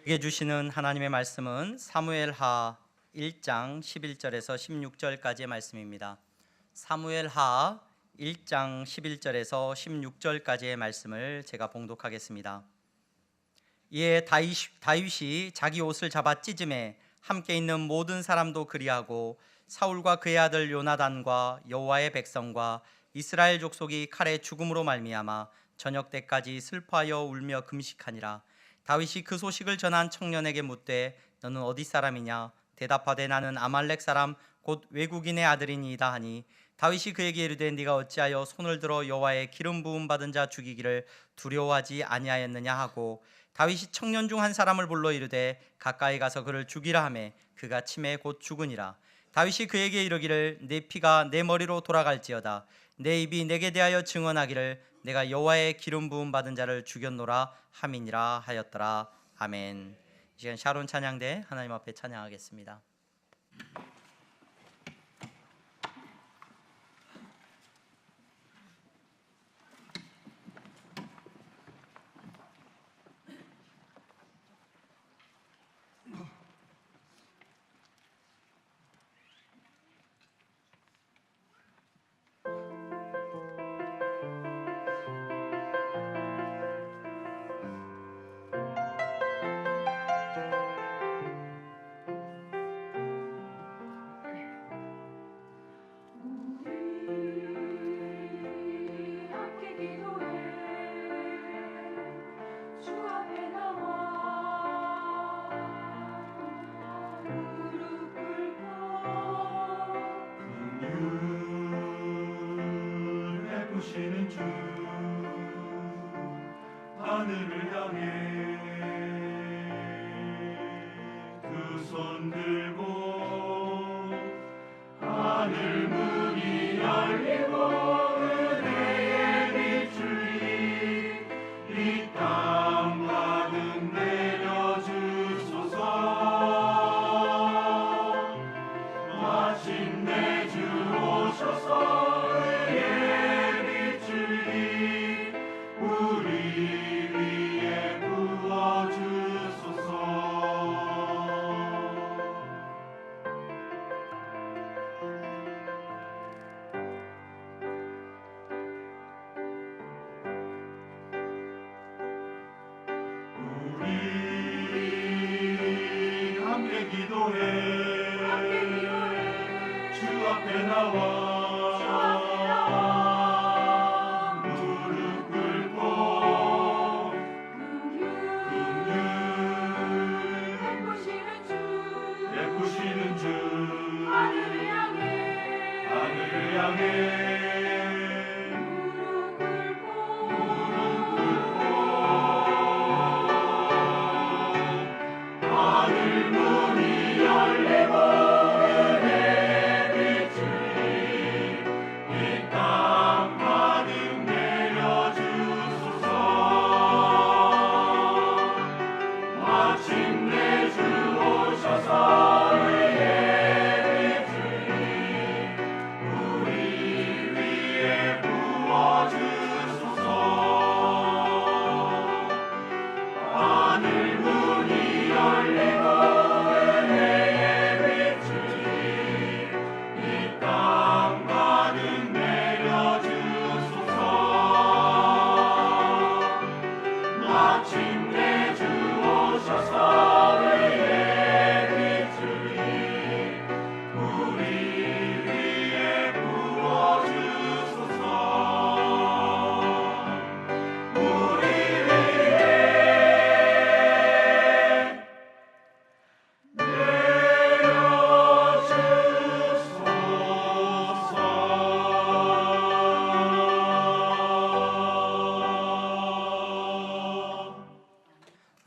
우리에게 주시는 하나님의 말씀은 사무엘하 1장 11절에서 16절까지의 말씀입니다. 사무엘하 1장 11절에서 16절까지의 말씀을 제가 봉독하겠습니다. 이에 다윗이 자기 옷을 잡아 찢음에 함께 있는 모든 사람도 그리하고 사울과 그의 아들 요나단과 여호와의 백성과 이스라엘 족속이 칼의 죽음으로 말미암아 저녁 때까지 슬퍼하여 울며 금식하니라. 다윗이 그 소식을 전한 청년에게 묻되 너는 어디 사람이냐? 대답하되 나는 아말렉 사람 곧 외국인의 아들이니이다 하니 다윗이 그에게 이르되 네가 어찌하여 손을 들어 여호와의 기름 부음 받은 자 죽이기를 두려워하지 아니하였느냐 하고 다윗이 청년 중 한 사람을 불러 이르되 가까이 가서 그를 죽이라 하매 그가 침에 곧 죽으니라. 다윗이 그에게 이르기를 내 피가 내 머리로 돌아갈지어다. 내 입이 내게 대하여 증언하기를 내가 여호와의 기름 부음 받은 자를 죽였노라 함이니라 하였더라. 아멘. 이 시간 샤론 찬양대 하나님 앞에 찬양하겠습니다. 오시는 주 하늘을 향해 두 손 들고 하늘 문이 열리고 은혜의 빛이 이 땅 가득 내려주소서. 마침내 주 오셔서 함께 기도해 주 앞에 나와 무릎 꿇고 긍휼 베푸시는 주 하늘을 향해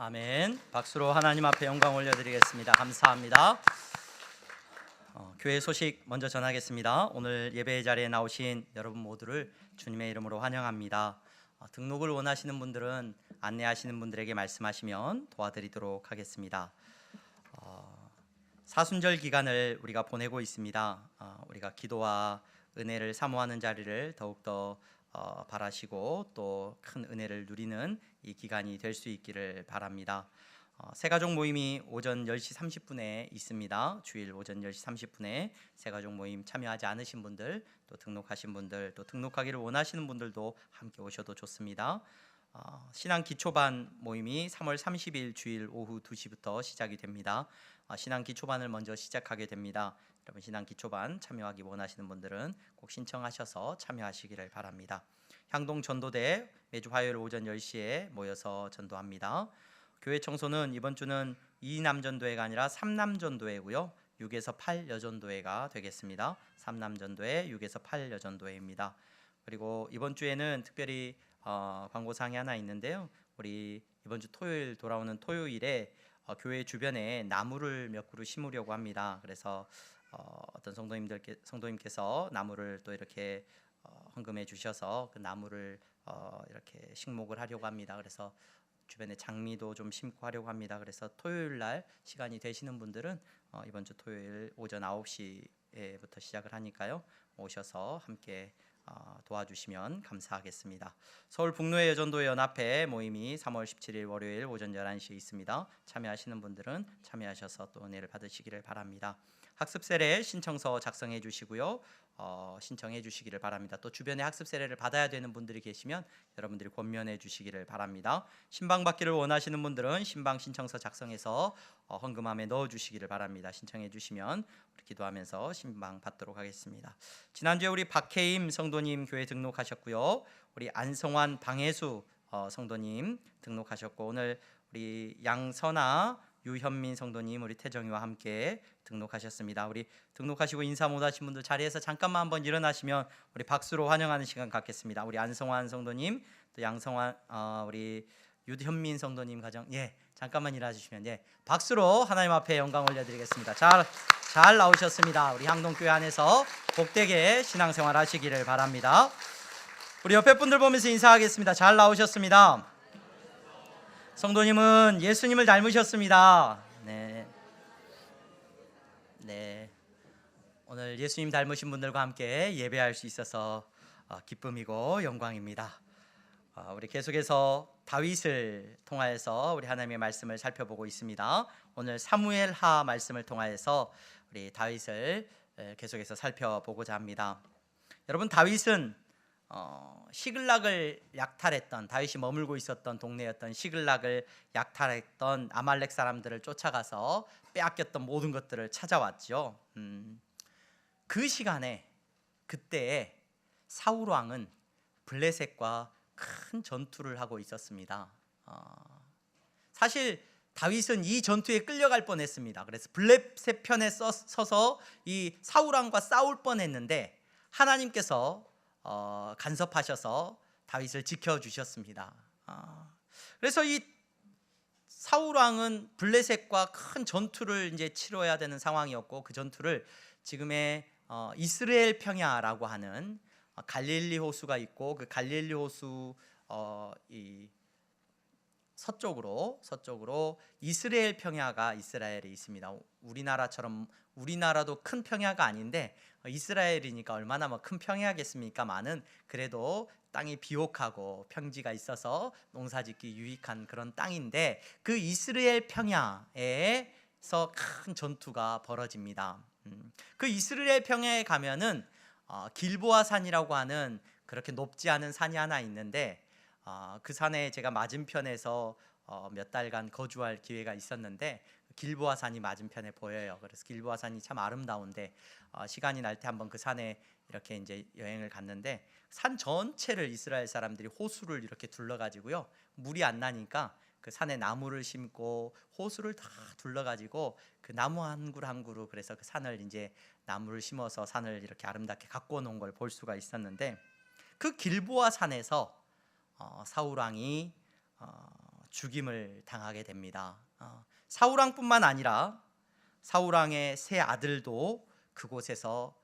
아멘. 박수로 하나님 앞에 영광 올려드리겠습니다. 감사합니다. 교회 소식 먼저 전하겠습니다. 오늘 예배 자리에 나오신 여러분 모두를 주님의 이름으로 환영합니다. 등록을 원하시는 분들은 안내하시는 분들에게 말씀하시면 도와드리도록 하겠습니다. 사순절 기간을 우리가 보내고 있습니다. 우리가 기도와 은혜를 사모하는 자리를 더욱더 바라시고 또 큰 은혜를 누리는 이 기간이 될 수 있기를 바랍니다. 새가족 모임이 오전 10시 30분에 있습니다. 주일 오전 10시 30분에 새가족 모임 참여하지 않으신 분들, 또 등록하신 분들, 또 등록하기를 원하시는 분들도 함께 오셔도 좋습니다. 신앙 기초반 모임이 3월 30일 주일 오후 2시부터 시작이 됩니다. 신앙 기초반을 먼저 시작하게 됩니다. 여러분 신앙 기초반 참여하기 원하시는 분들은 꼭 신청하셔서 참여하시기를 바랍니다. 향동 전도대 매주 화요일 오전 10시에 모여서 전도합니다. 교회 청소는 이번 주는 2남 전도회가 아니라 3남 전도회고요. 6에서 8 여전도회가 되겠습니다. 3남 전도회, 6에서 8 여전도회입니다. 그리고 이번 주에는 특별히 광고사항이 하나 있는데요. 우리 이번 주 토요일 돌아오는 토요일에 교회 주변에 나무를 몇 그루 심으려고 합니다. 그래서 어떤 성도님께서 나무를 또 이렇게 헌금해 주셔서 그 나무를 이렇게 식목을 하려고 합니다. 그래서 주변에 장미도 좀 심고 하려고 합니다. 그래서 토요일 날 시간이 되시는 분들은 이번 주 토요일 오전 9시부터 시작을 하니까요. 오셔서 함께 도와주시면 감사하겠습니다. 서울 북로의 여전도회 연합회 모임이 3월 17일 월요일 오전 11시에 있습니다. 참여하시는 분들은 참여하셔서 또 은혜를 받으시기를 바랍니다. 학습 세례 신청서 작성해 주시고요. 신청해 주시기를 바랍니다. 또 주변에 학습 세례를 받아야 되는 분들이 계시면 여러분들이 권면해 주시기를 바랍니다. 신방 받기를 원하시는 분들은 신방 신청서 작성해서 헌금함에 넣어 주시기를 바랍니다. 신청해 주시면 우리 기도하면서 신방 받도록 하겠습니다. 지난주에 우리 박혜임 성도님 교회 등록하셨고요. 우리 안성환 방혜수 성도님 등록하셨고, 오늘 우리 양선아 유현민 성도님 우리 태정이와 함께 등록하셨습니다. 우리 등록하시고 인사 못하신 분들 자리에서 잠깐만 한번 일어나시면 우리 박수로 환영하는 시간 갖겠습니다. 우리 안성환 성도님, 또 양성환 우리 유현민 성도님 가정, 잠깐만 일어나 주시면 박수로 하나님 앞에 영광 올려드리겠습니다. 잘 나오셨습니다. 우리 향동교회 안에서 복되게 신앙생활 하시기를 바랍니다. 우리 옆에 분들 보면서 인사하겠습니다. 잘 나오셨습니다. 성도님은 예수님을 닮으셨습니다. 네. 오늘 예수님 닮으신 분들과 함께 예배할 수 있어서 기쁨이고 영광입니다. 우리 계속해서 다윗을 통하여서 우리 하나님의 말씀을 살펴보고 있습니다. 오늘 사무엘하 말씀을 통하여서 우리 다윗을 계속해서 살펴보고자 합니다. 여러분, 다윗은 시글락을 약탈했던, 다윗이 머물고 있었던 동네였던 시글락을 약탈했던 아말렉 사람들을 쫓아가서 빼앗겼던 모든 것들을 찾아왔죠. 그 시간에 그때에 사울 왕은 블레셋과 큰 전투를 하고 있었습니다. 사실 다윗은 이 전투에 끌려갈 뻔했습니다. 그래서 블레셋 편에 서서 이 사울 왕과 싸울 뻔했는데 하나님께서 간섭하셔서 다윗을 지켜주셨습니다. 그래서 이 사울 왕은 블레셋과 큰 전투를 이제 치러야 되는 상황이었고, 그 전투를 지금의 이스라엘 평야라고 하는 갈릴리 호수가 있고, 그 갈릴리 호수 이 서쪽으로 이스라엘 평야가 이스라엘에 있습니다. 우리나라도 큰 평야가 아닌데 이스라엘이니까 얼마나 큰 평야겠습니까만은 그래도 땅이 비옥하고 평지가 있어서 농사짓기 유익한 그런 땅인데, 그 이스라엘 평야에서 큰 전투가 벌어집니다. 그 이스라엘 평야에 가면은 길보아 산이라고 하는 그렇게 높지 않은 산이 하나 있는데, 그 산에 제가 맞은편에서 몇 달간 거주할 기회가 있었는데 길보아 산이 맞은편에 보여요. 그래서 길보아 산이 참 아름다운데 시간이 날 때 한번 그 산에 이렇게 이제 여행을 갔는데, 산 전체를 이스라엘 사람들이 호수를 이렇게 둘러가지고요, 물이 안 나니까 그 산에 나무를 심고 호수를 다 둘러가지고 그 나무 한 그루 한 그루, 그래서 그 산을 이제 나무를 심어서 산을 이렇게 아름답게 가꿔 놓은 걸 볼 수가 있었는데, 그 길보아 산에서 사울 왕이 죽임을 당하게 됩니다. 사울 왕뿐만 아니라 사울 왕의 세 아들도 그곳에서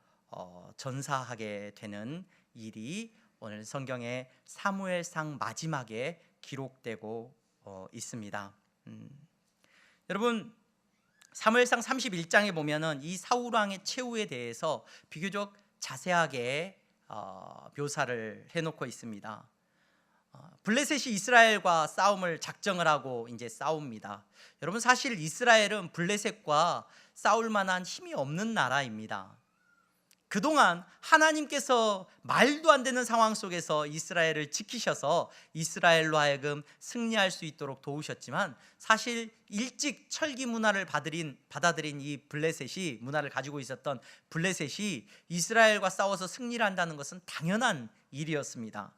전사하게 되는 일이 오늘 성경의 사무엘상 마지막에 기록되고 있습니다. 여러분, 사무엘상 31장에 보면은 이 사울 왕의 최후에 대해서 비교적 자세하게 묘사를 해놓고 있습니다. 블레셋이 이스라엘과 싸움을 작정을 하고 이제 싸웁니다. 여러분, 사실 이스라엘은 블레셋과 싸울 만한 힘이 없는 나라입니다. 그동안 하나님께서 말도 안 되는 상황 속에서 이스라엘을 지키셔서 이스라엘로 하여금 승리할 수 있도록 도우셨지만, 사실 일찍 철기 문화를 받아들인 이 블레셋이, 문화를 가지고 있었던 블레셋이 이스라엘과 싸워서 승리를 한다는 것은 당연한 일이었습니다.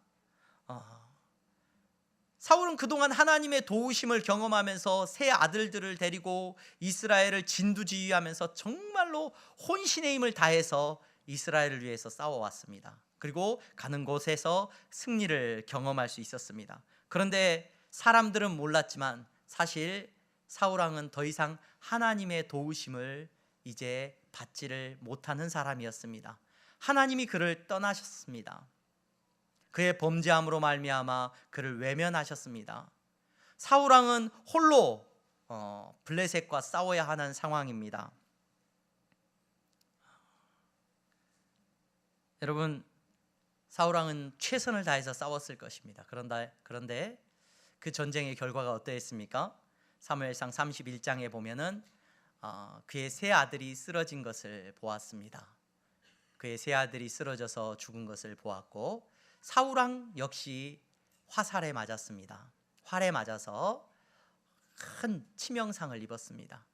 사울은 그동안 하나님의 도우심을 경험하면서 세 아들들을 데리고 이스라엘을 진두지휘하면서 정말로 혼신의 힘을 다해서 이스라엘을 위해서 싸워왔습니다. 그리고 가는 곳에서 승리를 경험할 수 있었습니다. 그런데 사람들은 몰랐지만 사실 사울왕은 더 이상 하나님의 도우심을 이제 받지를 못하는 사람이었습니다. 하나님이 그를 떠나셨습니다. 그의 범죄함으로 말미암아 그를 외면하셨습니다. 사울왕은 홀로 블레셋과 싸워야 하는 상황입니다. 여러분, 사울왕은 최선을 다해서 싸웠을 것입니다. 그런데 그 전쟁의 결과가 어떠했습니까? 사무엘상 31장에 보면은 그의 세 아들이 쓰러진 것을 보았습니다. 그의 세 아들이 쓰러져서 죽은 것을 보았고, 사울왕 역시 화살에 맞았습니다. 활에 맞아서 큰 치명상을 입었습니다.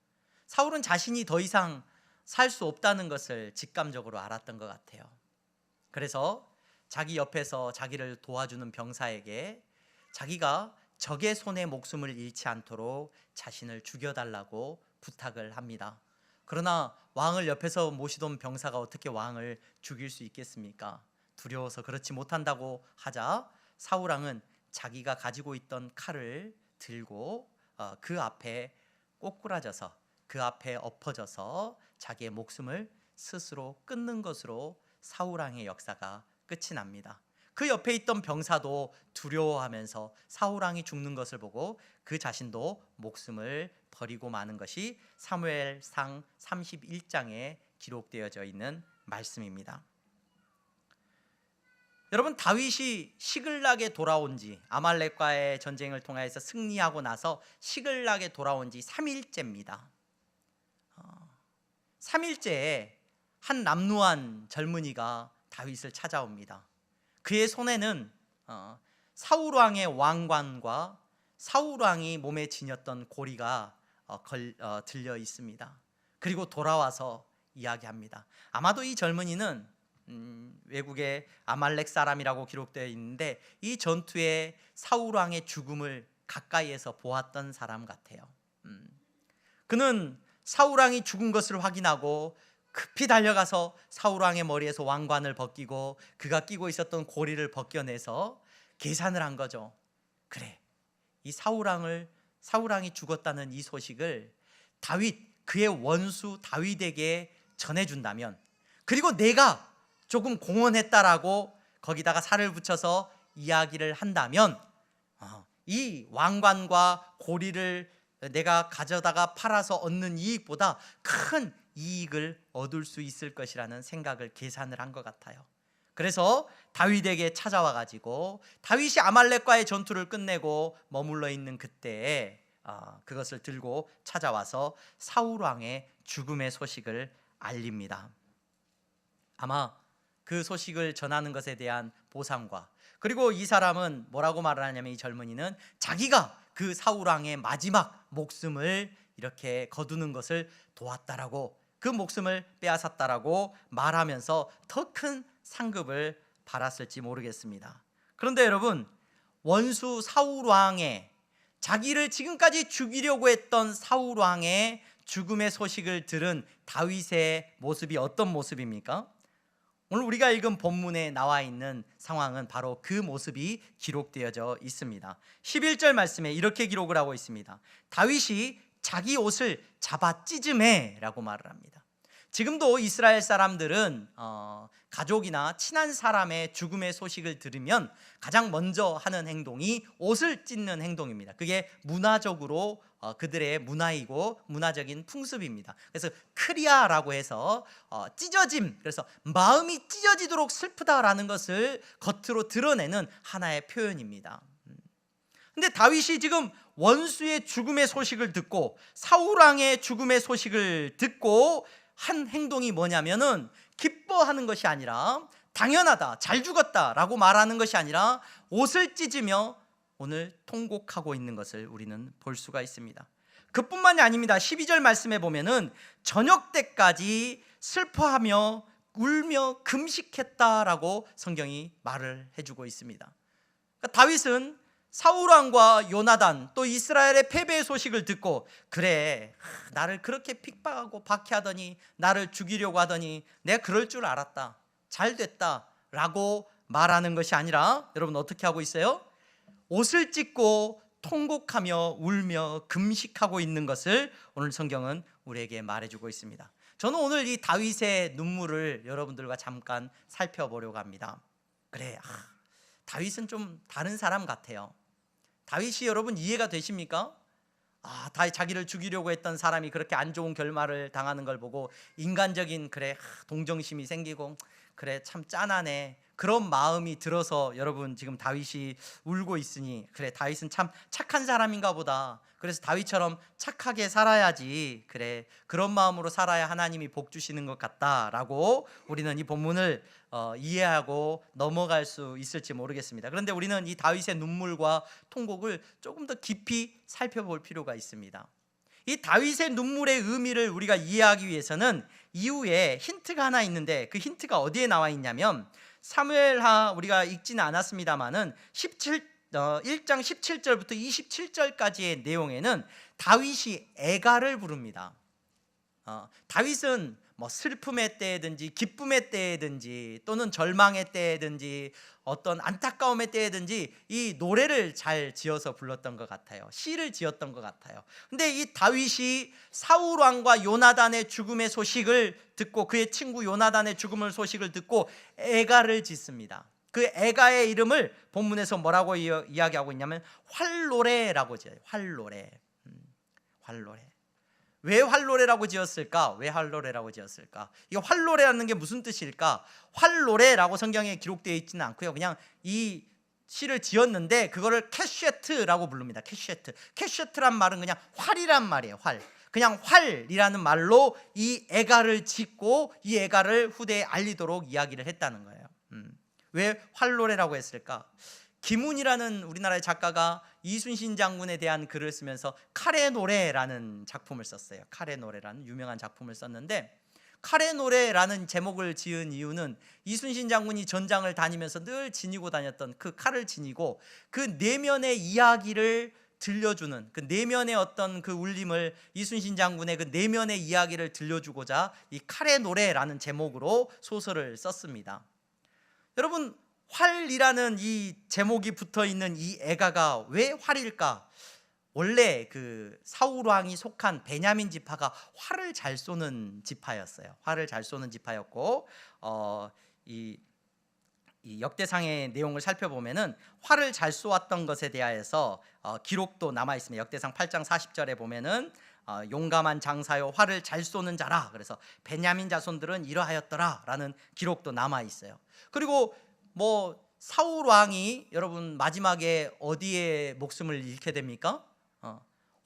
사울은 자신이 더 이상 살 수 없다는 것을 직감적으로 알았던 것 같아요. 그래서 자기 옆에서 자기를 도와주는 병사에게 자기가 적의 손에 목숨을 잃지 않도록 자신을 죽여달라고 부탁을 합니다. 그러나 왕을 옆에서 모시던 병사가 어떻게 왕을 죽일 수 있겠습니까? 두려워서 그렇지 못한다고 하자 사울왕은 자기가 가지고 있던 칼을 들고 그 앞에 꼬꾸라져서, 그 앞에 엎어져서 자기의 목숨을 스스로 끊는 것으로 사울왕의 역사가 끝이 납니다. 그 옆에 있던 병사도 두려워하면서 사울왕이 죽는 것을 보고 그 자신도 목숨을 버리고 마는 것이 사무엘상 31장에 기록되어져 있는 말씀입니다. 여러분, 다윗이 시글락에 돌아온 지, 아말렉과의 전쟁을 통해서 승리하고 나서 시글락에 돌아온 지 3일째입니다. 3일째에 한 남루한 젊은이가 다윗을 찾아옵니다. 그의 손에는 사울왕의 왕관과 사울왕이 몸에 지녔던 고리가 들려 있습니다. 그리고 돌아와서 이야기합니다. 아마도 이 젊은이는 외국의 아말렉 사람이라고 기록되어 있는데 이 전투에 사울왕의 죽음을 가까이에서 보았던 사람 같아요. 그는 사울왕이 죽은 것을 확인하고 급히 달려가서 사울왕의 머리에서 왕관을 벗기고 그가 끼고 있었던 고리를 벗겨내서 계산을 한 거죠. 그래, 이 사울왕이 죽었다는 이 소식을 그의 원수 다윗에게 전해준다면, 그리고 내가 조금 공헌했다라고 거기다가 살을 붙여서 이야기를 한다면 이 왕관과 고리를 내가 가져다가 팔아서 얻는 이익보다 큰 이익을 얻을 수 있을 것이라는 생각을 계산을 한 것 같아요. 그래서 다윗에게 찾아와 가지고 다윗이 아말렉과의 전투를 끝내고 머물러 있는 그때에 그것을 들고 찾아와서 사울왕의 죽음의 소식을 알립니다. 아마 그 소식을 전하는 것에 대한 보상과, 그리고 이 사람은 뭐라고 말을 하냐면, 이 젊은이는 자기가 그 사울왕의 마지막 목숨을 이렇게 거두는 것을 도왔다라고, 그 목숨을 빼앗았다라고 말하면서 더 큰 상급을 받았을지 모르겠습니다. 그런데 여러분, 원수 사울왕의, 자기를 지금까지 죽이려고 했던 사울왕의 죽음의 소식을 들은 다윗의 모습이 어떤 모습입니까? 오늘 우리가 읽은 본문에 나와 있는 상황은 바로 그 모습이 기록되어져 있습니다. 11절 말씀에 이렇게 기록을 하고 있습니다. 다윗이 자기 옷을 잡아 찢음해 라고 말을 합니다. 지금도 이스라엘 사람들은 가족이나 친한 사람의 죽음의 소식을 들으면 가장 먼저 하는 행동이 옷을 찢는 행동입니다. 그게 문화적으로 그들의 문화이고 문화적인 풍습입니다. 그래서 크리아라고 해서 찢어짐, 그래서 마음이 찢어지도록 슬프다라는 것을 겉으로 드러내는 하나의 표현입니다. 근데 다윗이 지금 원수의 죽음의 소식을 듣고 사울 왕의 죽음의 소식을 듣고 한 행동이 뭐냐면은 기뻐하는 것이 아니라 당연하다, 잘 죽었다라고 말하는 것이 아니라 옷을 찢으며 오늘 통곡하고 있는 것을 우리는 볼 수가 있습니다. 그뿐만이 아닙니다. 12절 말씀에 보면은 저녁 때까지 슬퍼하며 울며 금식했다라고 성경이 말을 해주고 있습니다. 그러니까 다윗은 사울 왕과 요나단 또 이스라엘의 패배의 소식을 듣고 그래, 나를 그렇게 핍박하고 박해하더니 나를 죽이려고 하더니 내가 그럴 줄 알았다, 잘 됐다 라고 말하는 것이 아니라 여러분 어떻게 하고 있어요? 옷을 찢고 통곡하며 울며 금식하고 있는 것을 오늘 성경은 우리에게 말해주고 있습니다. 저는 오늘 이 다윗의 눈물을 여러분들과 잠깐 살펴보려고 합니다. 그래, 다윗은 좀 다른 사람 같아요. 다윗이 여러분 이해가 되십니까? 자기를 죽이려고 했던 사람이 그렇게 안 좋은 결말을 당하는 걸 보고 인간적인 동정심이 생기고 그래 참 짠하네 그런 마음이 들어서 여러분 지금 다윗이 울고 있으니 그래 다윗은 참 착한 사람인가 보다, 그래서 다윗처럼 착하게 살아야지, 그래 그런 마음으로 살아야 하나님이 복 주시는 것 같다라고 우리는 이 본문을 이해하고 넘어갈 수 있을지 모르겠습니다. 그런데 우리는 이 다윗의 눈물과 통곡을 조금 더 깊이 살펴볼 필요가 있습니다. 이 다윗의 눈물의 의미를 우리가 이해하기 위해서는 이후에 힌트가 하나 있는데 그 힌트가 어디에 나와 있냐면 사무엘하 우리가 읽지는 않았습니다만은 1장 17절부터 27절까지의 내용에는 다윗이 애가를 부릅니다. 다윗은 뭐 슬픔의 때든지 기쁨의 때든지 또는 절망의 때든지 어떤 안타까움의 때든지 이 노래를 잘 지어서 불렀던 것 같아요. 시를 지었던 것 같아요. 근데 이 다윗이 사울 왕과 요나단의 죽음의 소식을 듣고 그의 친구 요나단의 죽음의 소식을 듣고 애가를 짓습니다. 그 애가의 이름을 본문에서 뭐라고 이야기하고 있냐면 활노래라고 지어요. 활노래. 왜 활노래라고 지었을까? 왜 활노래라고 지었을까? 이 활노래라는 게 무슨 뜻일까? 활노래라고 성경에 기록되어 있지는 않고요. 그냥 이 시를 지었는데 그거를 캐쉐트라고 부릅니다. 캐쉐트란 말은 그냥 활이란 말이에요. 활. 그냥 활이라는 말로 이 애가를 짓고 이 애가를 후대에 알리도록 이야기를 했다는 거예요. 왜 활노래라고 했을까? 김훈이라는 우리나라의 작가가 이순신 장군에 대한 글을 쓰면서 칼의 노래라는 작품을 썼어요. 칼의 노래라는 유명한 작품을 썼는데 칼의 노래라는 제목을 지은 이유는 이순신 장군이 전장을 다니면서 늘 지니고 다녔던 그 칼을 지니고 그 내면의 이야기를 들려주는 그 내면의 어떤 그 울림을 이순신 장군의 그 내면의 이야기를 들려주고자 이 칼의 노래라는 제목으로 소설을 썼습니다. 여러분 활이라는 이 제목이 붙어있는 이 애가가 왜 활일까? 원래 그 사울 왕이 속한 베냐민 지파가 활을 잘 쏘는 지파였어요. 활을 잘 쏘는 지파였고 이 역대상의 내용을 살펴보면은 활을 잘 쏘았던 것에 대하여서 기록도 남아 있습니다. 역대상 8장 40절에 보면은 용감한 장사요 활을 잘 쏘는 자라, 그래서 베냐민 자손들은 이러하였더라라는 기록도 남아 있어요. 그리고 뭐 사울 왕이 여러분 마지막에 어디에 목숨을 잃게 됩니까?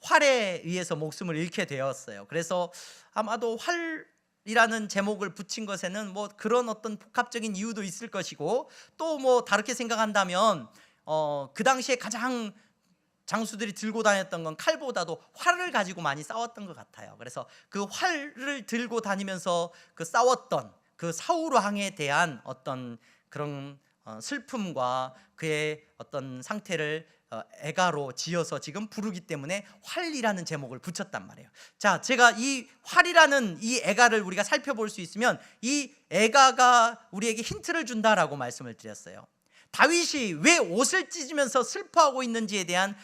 활에 의해서 목숨을 잃게 되었어요. 그래서 아마도 활이라는 제목을 붙인 것에는 뭐 그런 어떤 복합적인 이유도 있을 것이고 또 뭐 다르게 생각한다면 그 당시에 가장 장수들이 들고 다녔던 건 칼보다도 활을 가지고 많이 싸웠던 것 같아요. 그래서 그 활을 들고 다니면서 그 싸웠던 그 사울 왕에 대한 어떤 그런 슬픔과 그의 어떤 상태를 애가로 지어서 지금 부르기 때문에 활이라는 제목을 붙였단 말이에요. 자, 제가 이 활이라는 이 애가를 우리가 살펴볼 수 있으면 이 애가가 우리에게 힌트를 준다라고 말씀을 드렸어요. 다윗이 왜 옷을 찢으면서 슬퍼하고 있는지에 대한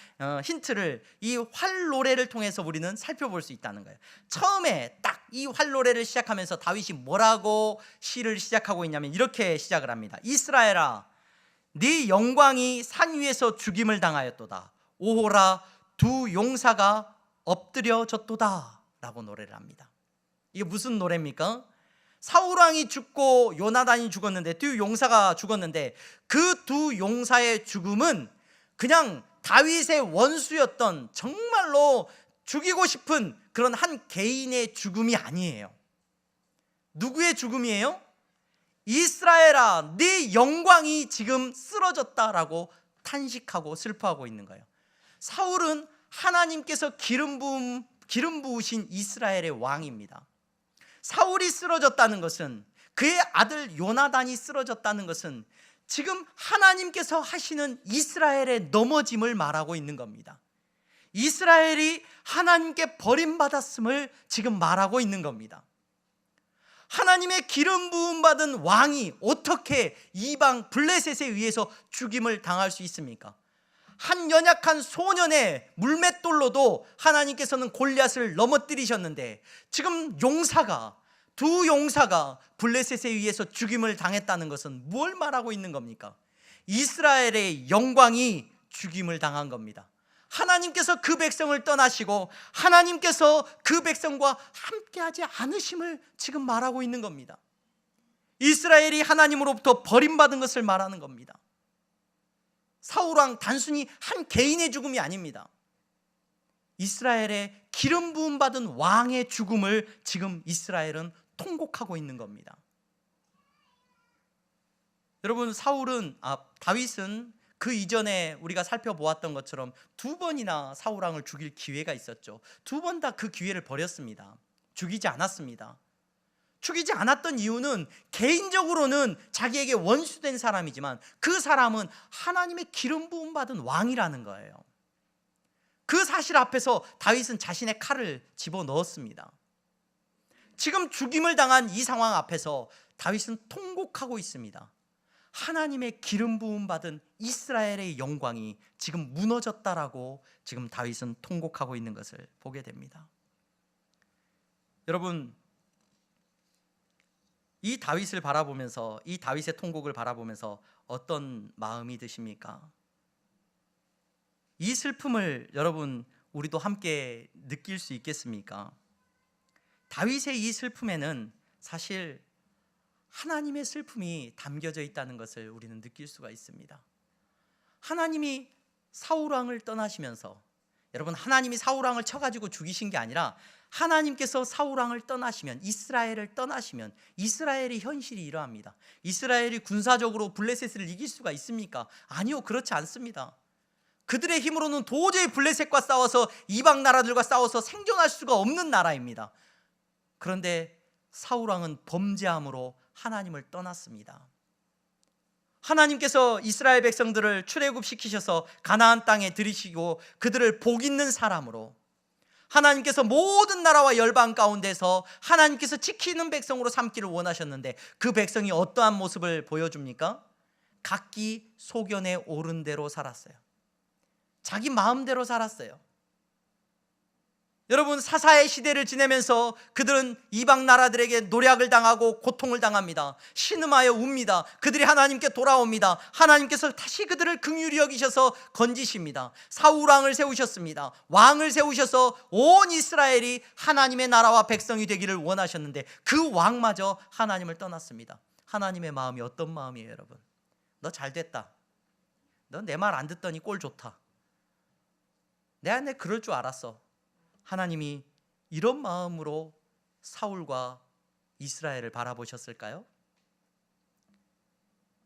힌트를 이 활노래를 통해서 우리는 살펴볼 수 있다는 거예요. 처음에 딱 이 활노래를 시작하면서 다윗이 뭐라고 시를 시작하고 있냐면 이렇게 시작을 합니다. 이스라엘아, 네 영광이 산 위에서 죽임을 당하였도다. 오호라, 두 용사가 엎드려졌도다 라고 노래를 합니다. 이게 무슨 노래입니까? 사울 왕이 죽고 요나단이 죽었는데 두 용사가 죽었는데 그 두 용사의 죽음은 그냥 다윗의 원수였던, 정말로 죽이고 싶은 그런 한 개인의 죽음이 아니에요. 누구의 죽음이에요? 이스라엘아, 네 영광이 지금 쓰러졌다라고 탄식하고 슬퍼하고 있는 거예요. 사울은 하나님께서 기름 부으신 이스라엘의 왕입니다. 사울이 쓰러졌다는 것은, 그의 아들 요나단이 쓰러졌다는 것은 지금 하나님께서 하시는 이스라엘의 넘어짐을 말하고 있는 겁니다. 이스라엘이 하나님께 버림받았음을 지금 말하고 있는 겁니다. 하나님의 기름 부음 받은 왕이 어떻게 이방 블레셋에 의해서 죽임을 당할 수 있습니까? 한 연약한 소년의 물맷돌로도 하나님께서는 골리앗을 넘어뜨리셨는데, 지금 두 용사가 블레셋에 의해서 죽임을 당했다는 것은 뭘 말하고 있는 겁니까? 이스라엘의 영광이 죽임을 당한 겁니다. 하나님께서 그 백성을 떠나시고 하나님께서 그 백성과 함께하지 않으심을 지금 말하고 있는 겁니다. 이스라엘이 하나님으로부터 버림받은 것을 말하는 겁니다. 사울왕 단순히 한 개인의 죽음이 아닙니다. 이스라엘의 기름 부음 받은 왕의 죽음을 지금 이스라엘은 통곡하고 있는 겁니다. 여러분, 다윗은 그 이전에 우리가 살펴보았던 것처럼 2번이나 사울왕을 죽일 기회가 있었죠. 2번 다 그 기회를 버렸습니다. 죽이지 않았습니다. 죽이지 않았던 이유는 개인적으로는 자기에게 원수된 사람이지만 그 사람은 하나님의 기름 부음 받은 왕이라는 거예요. 그 사실 앞에서 다윗은 자신의 칼을 집어넣었습니다. 지금 죽임을 당한 이 상황 앞에서 다윗은 통곡하고 있습니다. 하나님의 기름 부음 받은 이스라엘의 영광이 지금 무너졌다라고 지금 다윗은 통곡하고 있는 것을 보게 됩니다. 여러분, 이 다윗을 바라보면서, 이 다윗의 통곡을 바라보면서 어떤 마음이 드십니까? 이 슬픔을 여러분, 우리도 함께 느낄 수 있겠습니까? 다윗의 이 슬픔에는 사실 하나님의 슬픔이 담겨져 있다는 것을 우리는 느낄 수가 있습니다. 하나님이 사울왕을 떠나시면서, 여러분, 하나님이 사울왕을 쳐가지고 죽이신 게 아니라 하나님께서 사울왕을 떠나시면, 이스라엘을 떠나시면 이스라엘의 현실이 이러합니다. 이스라엘이 군사적으로 블레셋을 이길 수가 있습니까? 아니요, 그렇지 않습니다. 그들의 힘으로는 도저히 블레셋과 싸워서, 이방 나라들과 싸워서 생존할 수가 없는 나라입니다. 그런데 사울왕은 범죄함으로 하나님을 떠났습니다. 하나님께서 이스라엘 백성들을 출애굽시키셔서 가나안 땅에 들이시고 그들을 복 있는 사람으로, 하나님께서 모든 나라와 열방 가운데서 하나님께서 지키는 백성으로 삼기를 원하셨는데, 그 백성이 어떠한 모습을 보여줍니까? 각기 소견에 오른 대로 살았어요. 자기 마음대로 살았어요. 여러분, 사사의 시대를 지내면서 그들은 이방 나라들에게 노략을 당하고 고통을 당합니다. 신음하여 웁니다. 그들이 하나님께 돌아옵니다. 하나님께서 다시 그들을 긍휼히 여기셔서 건지십니다. 사울왕을 세우셨습니다. 왕을 세우셔서 온 이스라엘이 하나님의 나라와 백성이 되기를 원하셨는데 그 왕마저 하나님을 떠났습니다. 하나님의 마음이 어떤 마음이에요, 여러분? 너 잘됐다. 너 내 말 안 듣더니 꼴 좋다. 내가 그럴 줄 알았어. 하나님이 이런 마음으로 사울과 이스라엘을 바라보셨을까요?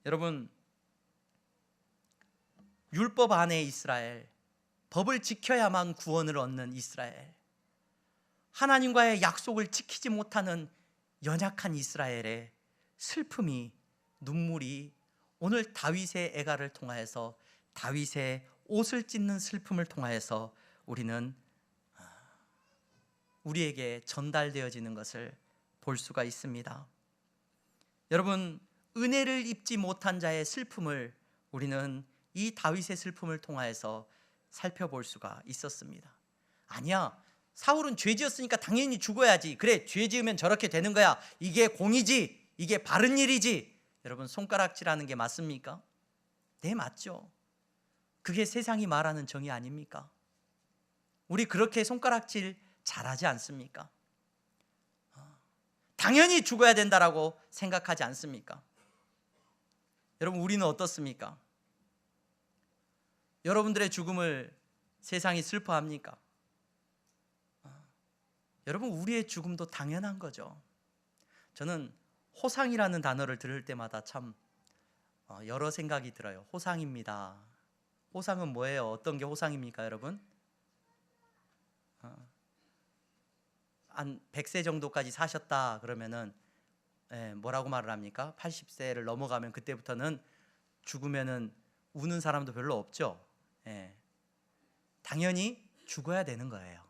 여러분, 율법 안에 이스라엘, 법을 지켜야만 구원을 얻는 이스라엘, 하나님과의 약속을 지키지 못하는 연약한 이스라엘의 슬픔이, 눈물이 오늘 다윗의 애가를 통하여서, 다윗의 옷을 찢는 슬픔을 통하여서 우리에게 전달되어지는 것을 볼 수가 있습니다. 여러분, 은혜를 입지 못한 자의 슬픔을 우리는 이 다윗의 슬픔을 통하여서 살펴볼 수가 있었습니다. 아니야, 사울은 죄 지었으니까 당연히 죽어야지. 그래, 죄 지으면 저렇게 되는 거야. 이게 공이지, 이게 바른 일이지. 여러분, 손가락질하는 게 맞습니까? 네, 맞죠. 그게 세상이 말하는 정의 아닙니까? 우리 그렇게 손가락질 잘하지 않습니까? 당연히 죽어야 된다라고 생각하지 않습니까? 여러분, 우리는 어떻습니까? 여러분들의 죽음을 세상이 슬퍼합니까? 여러분, 우리의 죽음도 당연한 거죠. 저는 호상이라는 단어를 들을 때마다 참 여러 생각이 들어요. 호상입니다. 호상은 뭐예요? 어떤 게 호상입니까, 여러분? 한 100세 정도까지 사셨다 그러면은 뭐라고 말을 합니까? 80세를 넘어가면 그때부터는 죽으면은 우는 사람도 별로 없죠. 당연히 죽어야 되는 거예요.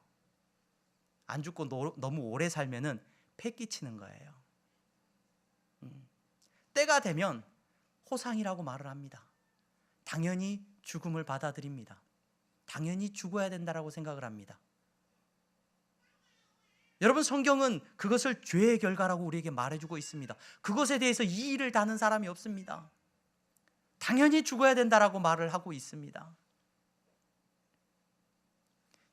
안 죽고 너무 오래 살면은 패 끼치는 거예요. 때가 되면 호상이라고 말을 합니다. 당연히 죽음을 받아들입니다. 당연히 죽어야 된다라고 생각을 합니다. 여러분, 성경은 그것을 죄의 결과라고 우리에게 말해주고 있습니다. 그것에 대해서 이의를 다는 사람이 없습니다. 당연히 죽어야 된다라고 말을 하고 있습니다.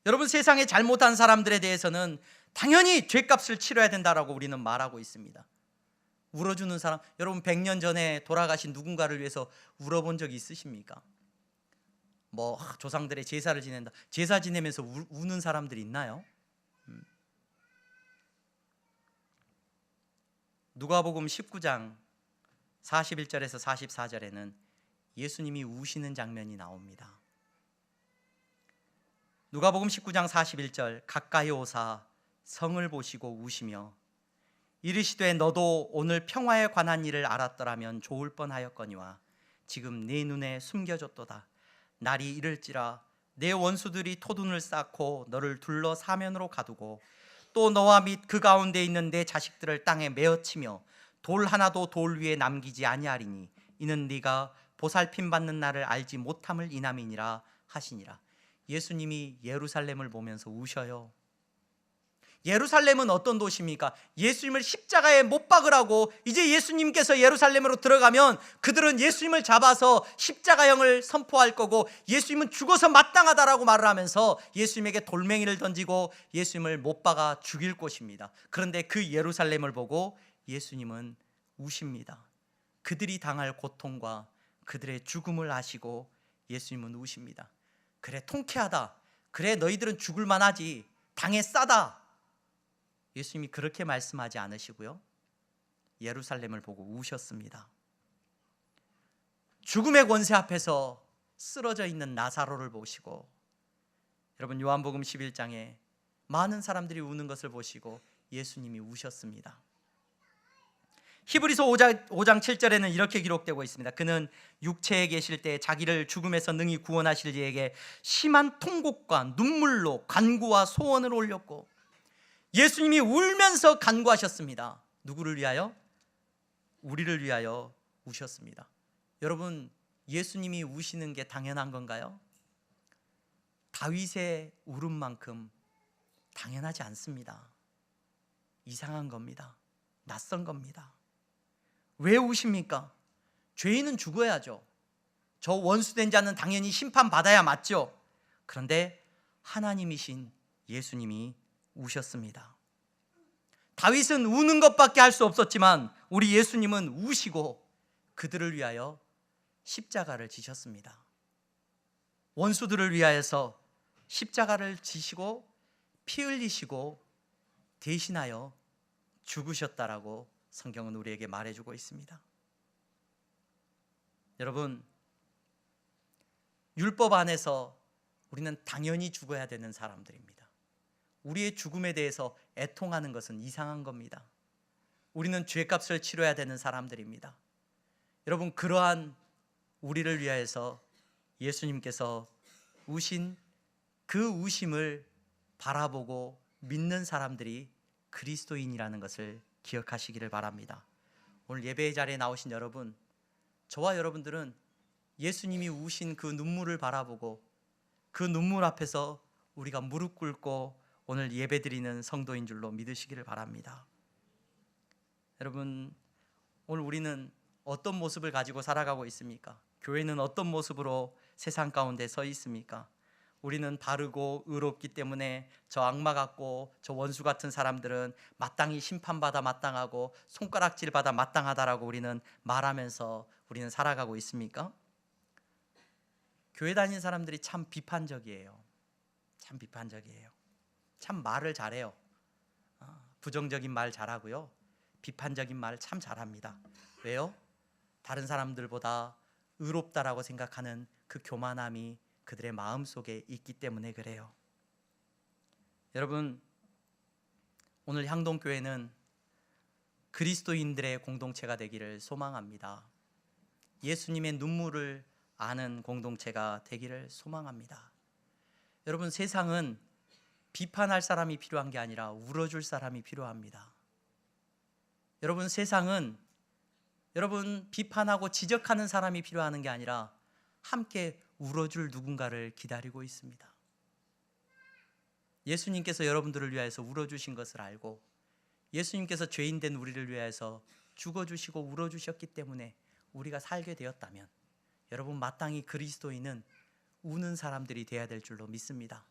여러분, 세상에 잘못한 사람들에 대해서는 당연히 죄값을 치러야 된다라고 우리는 말하고 있습니다. 울어주는 사람, 여러분 100년 전에 돌아가신 누군가를 위해서 울어본 적이 있으십니까? 조상들의 제사를 지낸다, 제사 지내면서 우는 사람들이 있나요? 누가복음 19장 41절에서 44절에는 예수님이 우시는 장면이 나옵니다. 누가복음 19장 41절, 가까이 오사 성을 보시고 우시며 이르시되 너도 오늘 평화에 관한 일을 알았더라면 좋을 뻔하였거니와 지금 내 눈에 숨겨졌도다. 날이 이를지라 내 원수들이 토둔을 쌓고 너를 둘러 사면으로 가두고 또 너와 및 그 가운데 있는 내 자식들을 땅에 메어치며 돌 하나도 돌 위에 남기지 아니하리니 이는 네가 보살핌 받는 날을 알지 못함을 인함이니라 하시니라. 예수님이 예루살렘을 보면서 우셔요. 예루살렘은 어떤 도시입니까? 예수님을 십자가에 못 박으라고 이제 예수님께서 예루살렘으로 들어가면 그들은 예수님을 잡아서 십자가형을 선포할 거고 예수님은 죽어서 마땅하다라고 말을 하면서 예수님에게 돌멩이를 던지고 예수님을 못 박아 죽일 곳입니다. 그런데 그 예루살렘을 보고 예수님은 우십니다. 그들이 당할 고통과 그들의 죽음을 아시고 예수님은 우십니다. 그래, 통쾌하다. 그래, 너희들은 죽을 만하지. 당에 싸다. 예수님이 그렇게 말씀하지 않으시고요, 예루살렘을 보고 우셨습니다. 죽음의 권세 앞에서 쓰러져 있는 나사로를 보시고, 여러분 요한복음 11장에 많은 사람들이 우는 것을 보시고 예수님이 우셨습니다. 히브리서 5장 7절에는 이렇게 기록되고 있습니다. 그는 육체에 계실 때 자기를 죽음에서 능히 구원하실 이에게 심한 통곡과 눈물로 간구와 소원을 올렸고, 예수님이 울면서 간구하셨습니다. 누구를 위하여? 우리를 위하여 우셨습니다. 여러분, 예수님이 우시는 게 당연한 건가요? 다윗의 울음만큼 당연하지 않습니다. 이상한 겁니다. 낯선 겁니다. 왜 우십니까? 죄인은 죽어야죠. 저 원수된 자는 당연히 심판받아야 맞죠. 그런데 하나님이신 예수님이 우셨습니다. 다윗은 우는 것밖에 할 수 없었지만 우리 예수님은 우시고 그들을 위하여 십자가를 지셨습니다. 원수들을 위하여서 십자가를 지시고 피 흘리시고 대신하여 죽으셨다라고 성경은 우리에게 말해주고 있습니다. 여러분, 율법 안에서 우리는 당연히 죽어야 되는 사람들입니다. 우리의 죽음에 대해서 애통하는 것은 이상한 겁니다. 우리는 죄값을 치러야 되는 사람들입니다. 여러분, 그러한 우리를 위하여서 예수님께서 우신 그 우심을 바라보고 믿는 사람들이 그리스도인이라는 것을 기억하시기를 바랍니다. 오늘 예배의 자리에 나오신 여러분, 저와 여러분들은 예수님이 우신 그 눈물을 바라보고 그 눈물 앞에서 우리가 무릎 꿇고 오늘 예배드리는 성도인 줄로 믿으시기를 바랍니다. 여러분, 오늘 우리는 어떤 모습을 가지고 살아가고 있습니까? 교회는 어떤 모습으로 세상 가운데 서 있습니까? 우리는 바르고 의롭기 때문에 저 악마 같고 저 원수 같은 사람들은 마땅히 심판받아 마땅하고 손가락질 받아 마땅하다라고 우리는 말하면서 우리는 살아가고 있습니까? 교회 다니는 사람들이 참 비판적이에요. 참 비판적이에요. 참 말을 잘해요. 부정적인 말 잘하고요, 비판적인 말 참 잘합니다. 왜요? 다른 사람들보다 의롭다라고 생각하는 그 교만함이 그들의 마음속에 있기 때문에 그래요. 여러분, 오늘 향동교회는 그리스도인들의 공동체가 되기를 소망합니다. 예수님의 눈물을 아는 공동체가 되기를 소망합니다. 여러분, 세상은 비판할 사람이 필요한 게 아니라 울어줄 사람이 필요합니다. 여러분, 세상은 비판하고 지적하는 사람이 필요한 게 아니라 함께 울어줄 누군가를 기다리고 있습니다. 예수님께서 여러분들을 위하여서 울어주신 것을 알고 예수님께서 죄인된 우리를 위하여서 죽어주시고 울어주셨기 때문에 우리가 살게 되었다면 여러분, 마땅히 그리스도인은 우는 사람들이 되어야 될 줄로 믿습니다.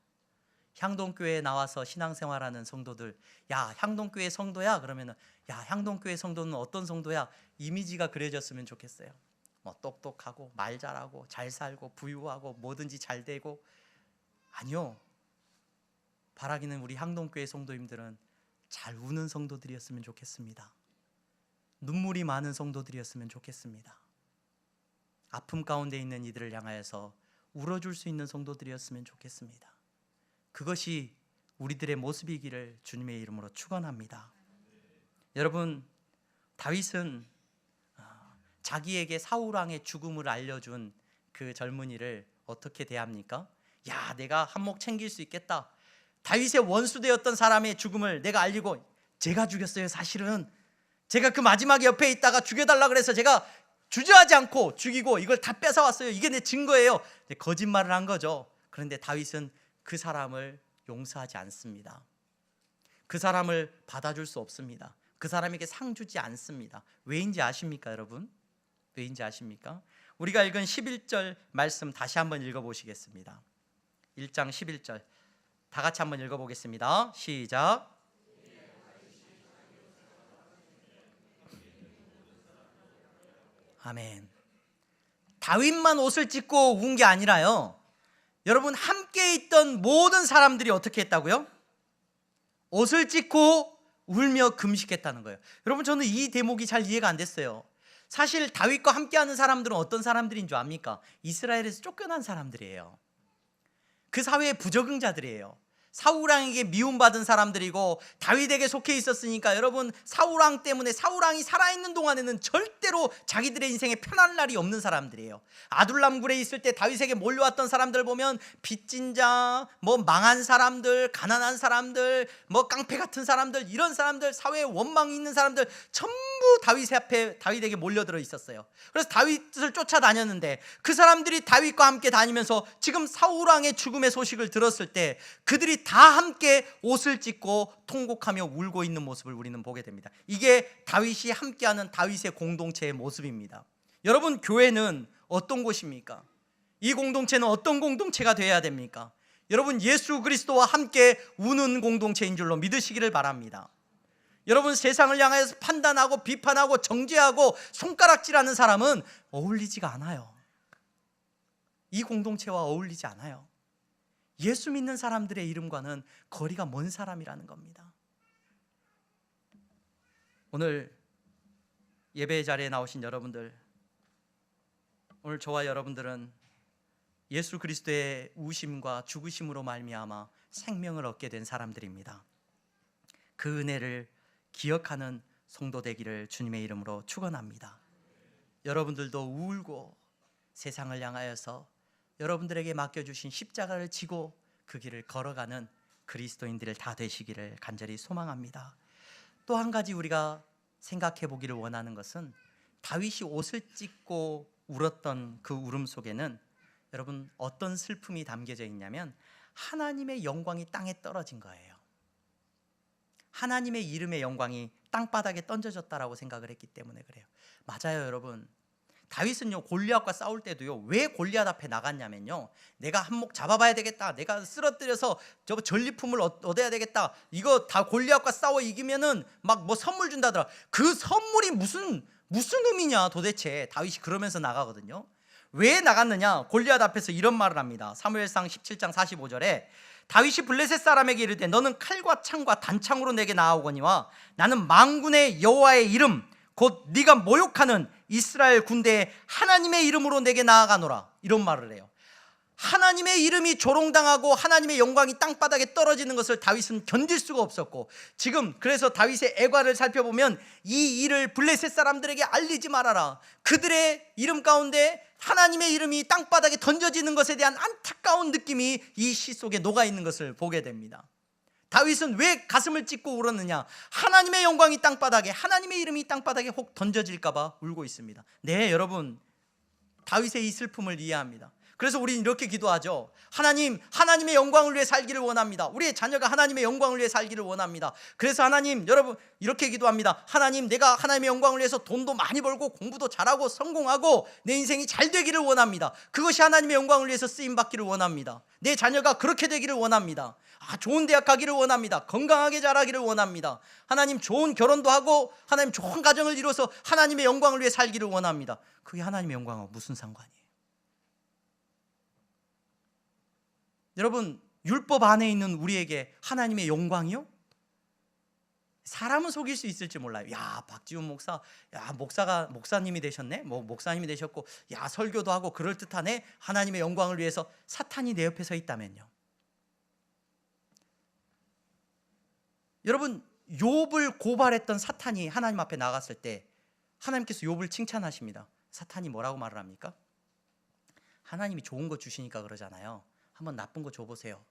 향동교회에 나와서 신앙생활하는 성도들, 야, 향동교회 성도야? 그러면은, 야, 향동교회 성도는 어떤 성도야? 이미지가 그려졌으면 좋겠어요. 뭐 똑똑하고 말 잘하고 잘 살고 부유하고 뭐든지 잘 되고. 아니요, 바라기는 우리 향동교회 성도님들은 잘 우는 성도들이었으면 좋겠습니다. 눈물이 많은 성도들이었으면 좋겠습니다. 아픔 가운데 있는 이들을 향하여서 울어줄 수 있는 성도들이었으면 좋겠습니다. 그것이 우리들의 모습이기를 주님의 이름으로 축원합니다. 여러분, 다윗은 자기에게 사울왕의 죽음을 알려준 그 젊은이를 어떻게 대합니까? 야, 내가 한몫 챙길 수 있겠다. 다윗의 원수되었던 사람의 죽음을 내가 알리고, 제가 죽였어요. 사실은 제가 그 마지막 옆에 있다가 죽여달라 그래서 제가 주저하지 않고 죽이고 이걸 다 뺏어왔어요. 이게 내 증거예요. 거짓말을 한 거죠. 그런데 다윗은 그 사람을 용서하지 않습니다. 그 사람을 받아줄 수 없습니다. 그 사람에게 상 주지 않습니다. 왜인지 아십니까, 여러분? 왜인지 아십니까? 우리가 읽은 11절 말씀 다시 한번 읽어보시겠습니다. 1장 11절 다 같이 한번 읽어보겠습니다. 시작. 아멘. 다윗만 옷을 찢고 운 게 아니라요, 여러분, 함께 있던 모든 사람들이 어떻게 했다고요? 옷을 찢고 울며 금식했다는 거예요. 여러분, 저는 이 대목이 잘 이해가 안 됐어요. 사실 다윗과 함께하는 사람들은 어떤 사람들인 줄 압니까? 이스라엘에서 쫓겨난 사람들이에요. 그 사회의 부적응자들이에요. 사울왕에게 미움받은 사람들이고 다윗에게 속해 있었으니까 여러분, 사울왕 때문에 사울왕이 살아있는 동안에는 절대로 자기들의 인생에 편할 날이 없는 사람들이에요. 아둘람 굴에 있을 때 다윗에게 몰려왔던 사람들 보면 빚진 자, 뭐 망한 사람들, 가난한 사람들, 뭐 깡패 같은 사람들, 이런 사람들, 사회에 원망이 있는 사람들 전부 다윗 앞에 다윗에게 몰려들어 있었어요. 그래서 다윗을 쫓아다녔는데 그 사람들이 다윗과 함께 다니면서 지금 사울왕의 죽음의 소식을 들었을 때 그들이 다 함께 옷을 찢고 통곡하며 울고 있는 모습을 우리는 보게 됩니다. 이게 다윗이 함께하는 다윗의 공동체의 모습입니다. 여러분, 교회는 어떤 곳입니까? 이 공동체는 어떤 공동체가 되어야 됩니까? 여러분, 예수 그리스도와 함께 우는 공동체인 줄로 믿으시기를 바랍니다. 여러분, 세상을 향해서 판단하고 비판하고 정죄하고 손가락질하는 사람은 어울리지가 않아요. 이 공동체와 어울리지 않아요. 예수 믿는 사람들의 이름과는 거리가 먼 사람이라는 겁니다. 오늘 예배 자리에 나오신 여러분들, 오늘 저와 여러분들은 예수 그리스도의 우심과 죽으심으로 말미암아 생명을 얻게 된 사람들입니다. 그 은혜를 기억하는 성도 되기를 주님의 이름으로 축원합니다. 여러분들도 울고 세상을 향하여서 여러분들에게 맡겨주신 십자가를 지고 그 길을 걸어가는 그리스도인들 다 되시기를 간절히 소망합니다. 또 한 가지 우리가 생각해 보기를 원하는 것은 다윗이 옷을 찢고 울었던 그 울음 속에는 여러분 어떤 슬픔이 담겨져 있냐면 하나님의 영광이 땅에 떨어진 거예요. 하나님의 이름의 영광이 땅바닥에 던져졌다라고 생각을 했기 때문에 그래요. 맞아요, 여러분. 다윗은요, 골리앗과 싸울 때도요, 왜 골리앗 앞에 나갔냐면요, 내가 한몫 잡아봐야 되겠다, 내가 쓰러뜨려서 저 전리품을 얻어야 되겠다, 이거 다 골리앗과 싸워 이기면은 막 뭐 선물 준다더라. 그 선물이 무슨 의미냐 도대체. 다윗이 그러면서 나가거든요. 왜 나갔느냐? 골리앗 앞에서 이런 말을 합니다. 사무엘상 17장 45절에 다윗이 블레셋 사람에게 이르되 너는 칼과 창과 단창으로 내게 나아오거니와 나는 만군의 여호와의 이름 곧 네가 모욕하는 이스라엘 군대의 하나님의 이름으로 내게 나아가노라. 이런 말을 해요. 하나님의 이름이 조롱당하고 하나님의 영광이 땅바닥에 떨어지는 것을 다윗은 견딜 수가 없었고, 지금 그래서 다윗의 애과를 살펴보면 이 일을 블레셋 사람들에게 알리지 말아라, 그들의 이름 가운데 하나님의 이름이 땅바닥에 던져지는 것에 대한 안타까운 느낌이 이 시 속에 녹아있는 것을 보게 됩니다. 다윗은 왜 가슴을 찢고 울었느냐? 하나님의 영광이 땅바닥에, 하나님의 이름이 땅바닥에 혹 던져질까 봐 울고 있습니다. 네, 여러분, 다윗의 이 슬픔을 이해합니다. 그래서 우리는 이렇게 기도하죠. 하나님, 하나님의 영광을 위해 살기를 원합니다. 우리의 자녀가 하나님의 영광을 위해 살기를 원합니다. 그래서 하나님, 여러분 이렇게 기도합니다. 하나님, 내가 하나님의 영광을 위해서 돈도 많이 벌고 공부도 잘하고 성공하고 내 인생이 잘 되기를 원합니다. 그것이 하나님의 영광을 위해서 쓰임받기를 원합니다. 내 자녀가 그렇게 되기를 원합니다. 좋은 대학 가기를 원합니다. 건강하게 자라기를 원합니다. 하나님, 좋은 결혼도 하고 하나님 좋은 가정을 이뤄서 하나님의 영광을 위해 살기를 원합니다. 그게 하나님의 영광하고 무슨 상관이에요? 여러분, 율법 안에 있는 우리에게 하나님의 영광이요? 사람은 속일 수 있을지 몰라요. 야, 박지훈 목사, 야, 목사님이 되셨네? 목사님이 되셨고, 야, 설교도 하고 그럴듯하네? 하나님의 영광을 위해서. 사탄이 내 옆에 서 있다면요? 여러분, 욥을 고발했던 사탄이 하나님 앞에 나갔을 때 하나님께서 욥을 칭찬하십니다. 사탄이 뭐라고 말을 합니까? 하나님이 좋은 거 주시니까 그러잖아요. 한번 나쁜 거 줘보세요.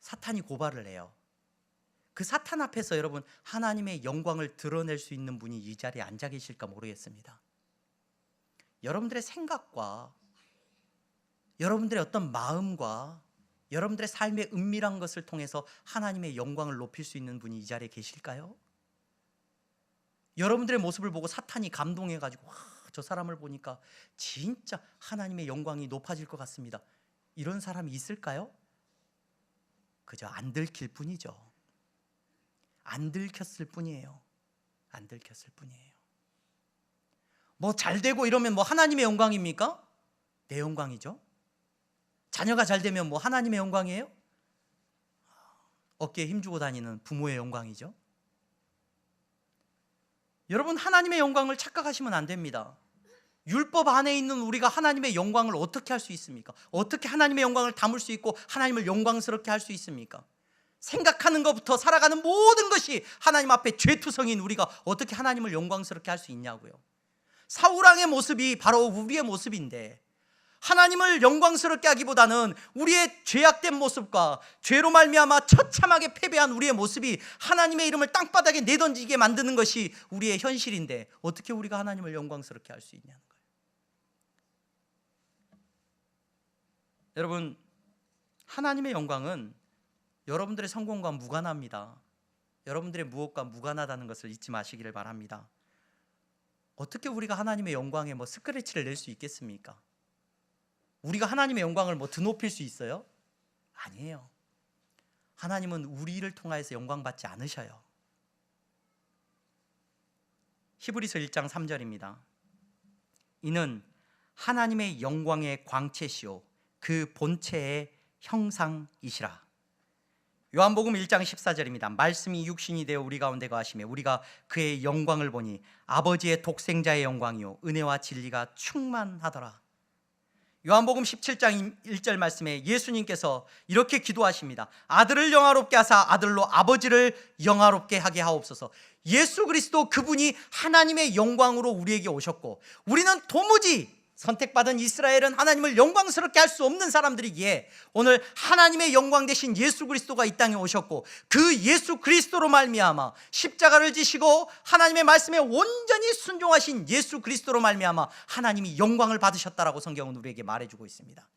사탄이 고발을 해요. 그 사탄 앞에서 여러분, 하나님의 영광을 드러낼 수 있는 분이 이 자리에 앉아 계실까 모르겠습니다. 여러분들의 생각과 여러분들의 어떤 마음과 여러분들의 삶의 은밀한 것을 통해서 하나님의 영광을 높일 수 있는 분이 이 자리에 계실까요? 여러분들의 모습을 보고 사탄이 감동해가지고 저 사람을 보니까 진짜 하나님의 영광이 높아질 것 같습니다. 이런 사람이 있을까요? 그저 안 들킬 뿐이죠. 안 들켰을 뿐이에요. 안 들켰을 뿐이에요. 뭐 잘 되고 이러면 뭐 하나님의 영광입니까? 내 영광이죠. 자녀가 잘 되면 뭐 하나님의 영광이에요? 어깨에 힘주고 다니는 부모의 영광이죠. 여러분, 하나님의 영광을 착각하시면 안 됩니다. 율법 안에 있는 우리가 하나님의 영광을 어떻게 할 수 있습니까? 어떻게 하나님의 영광을 담을 수 있고 하나님을 영광스럽게 할 수 있습니까? 생각하는 것부터 살아가는 모든 것이 하나님 앞에 죄투성인 우리가 어떻게 하나님을 영광스럽게 할 수 있냐고요. 사울왕의 모습이 바로 우리의 모습인데, 하나님을 영광스럽게 하기보다는 우리의 죄악된 모습과 죄로 말미암아 처참하게 패배한 우리의 모습이 하나님의 이름을 땅바닥에 내던지게 만드는 것이 우리의 현실인데, 어떻게 우리가 하나님을 영광스럽게 할 수 있냐는 거예요. 여러분, 하나님의 영광은 여러분들의 성공과 무관합니다. 여러분들의 무엇과 무관하다는 것을 잊지 마시기를 바랍니다. 어떻게 우리가 하나님의 영광에 스크래치를 낼 수 있겠습니까? 우리가 하나님의 영광을 드높일 수 있어요? 아니에요. 하나님은 우리를 통하여서 영광 받지 않으셔요. 히브리서 1장 3절입니다. 이는 하나님의 영광의 광채시요 그 본체의 형상이시라. 요한복음 1장 14절입니다. 말씀이 육신이 되어 우리 가운데 거하시며 우리가 그의 영광을 보니 아버지의 독생자의 영광이요 은혜와 진리가 충만하더라. 요한복음 17장 1절 말씀에 예수님께서 이렇게 기도하십니다. 아들을 영화롭게 하사 아들로 아버지를 영화롭게 하게 하옵소서. 예수 그리스도 그분이 하나님의 영광으로 우리에게 오셨고, 우리는 도무지 선택받은 이스라엘은 하나님을 영광스럽게 할 수 없는 사람들이기에 오늘 하나님의 영광 대신 예수 그리스도가 이 땅에 오셨고, 그 예수 그리스도로 말미암아 십자가를 지시고 하나님의 말씀에 온전히 순종하신 예수 그리스도로 말미암아 하나님이 영광을 받으셨다라고 성경은 우리에게 말해주고 있습니다.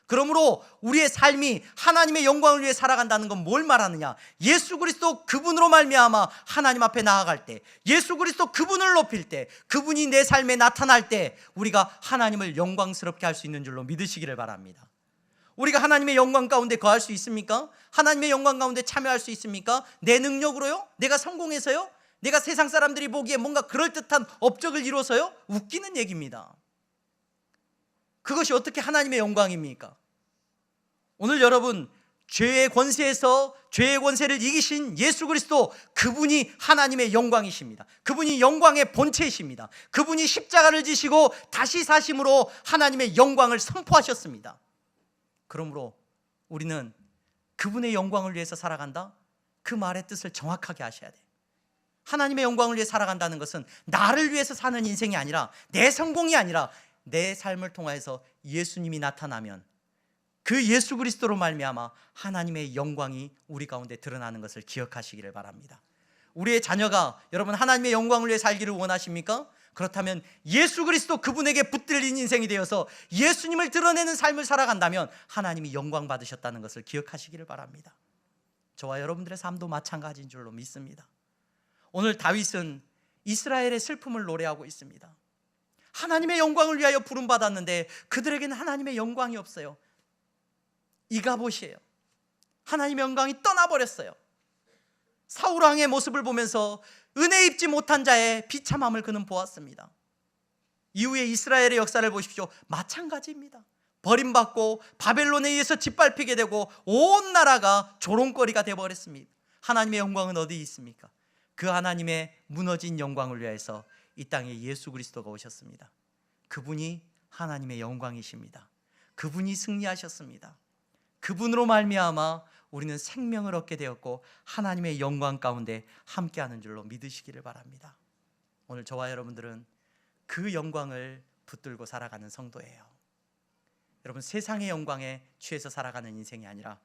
그러므로 우리의 삶이 하나님의 영광을 위해 살아간다는 건 뭘 말하느냐? 예수 그리스도 그분으로 말미암아 하나님 앞에 나아갈 때, 예수 그리스도 그분을 높일 때, 그분이 내 삶에 나타날 때 우리가 하나님을 영광스럽게 할 수 있는 줄로 믿으시기를 바랍니다. 우리가 하나님의 영광 가운데 거할 수 있습니까? 하나님의 영광 가운데 참여할 수 있습니까? 내 능력으로요? 내가 성공해서요? 내가 세상 사람들이 보기에 뭔가 그럴듯한 업적을 이뤄서요? 웃기는 얘기입니다. 그것이 어떻게 하나님의 영광입니까? 오늘 여러분, 죄의 권세에서 죄의 권세를 이기신 예수 그리스도, 그분이 하나님의 영광이십니다. 그분이 영광의 본체이십니다. 그분이 십자가를 지시고 다시 사심으로 하나님의 영광을 선포하셨습니다. 그러므로 우리는 그분의 영광을 위해서 살아간다? 그 말의 뜻을 정확하게 아셔야 돼요. 하나님의 영광을 위해 살아간다는 것은 나를 위해서 사는 인생이 아니라, 내 성공이 아니라 내 삶을 통해서 예수님이 나타나면 그 예수 그리스도로 말미암아 하나님의 영광이 우리 가운데 드러나는 것을 기억하시기를 바랍니다. 우리의 자녀가 여러분 하나님의 영광을 위해 살기를 원하십니까? 그렇다면 예수 그리스도, 그분에게 붙들린 인생이 되어서 예수님을 드러내는 삶을 살아간다면 하나님이 영광 받으셨다는 것을 기억하시기를 바랍니다. 저와 여러분들의 삶도 마찬가지인 줄로 믿습니다. 오늘 다윗은 이스라엘의 슬픔을 노래하고 있습니다. 하나님의 영광을 위하여 부름받았는데 그들에게는 하나님의 영광이 없어요. 이가봇이에요. 하나님의 영광이 떠나버렸어요. 사울 왕의 모습을 보면서 은혜 입지 못한 자의 비참함을 그는 보았습니다. 이후에 이스라엘의 역사를 보십시오. 마찬가지입니다. 버림받고 바벨론에 의해서 짓밟히게 되고 온 나라가 조롱거리가 되어버렸습니다. 하나님의 영광은 어디 있습니까? 그 하나님의 무너진 영광을 위해서 이 땅에 예수 그리스도가 오셨습니다. 그분이 하나님의 영광이십니다. 그분이 승리하셨습니다. 그분으로 말미암아 우리는 생명을 얻게 되었고 하나님의 영광 가운데 함께하는 줄로 믿으시기를 바랍니다. 오늘 저와 여러분들은 그 영광을 붙들고 살아가는 성도예요. 여러분, 세상의 영광에 취해서 살아가는 인생이 아니라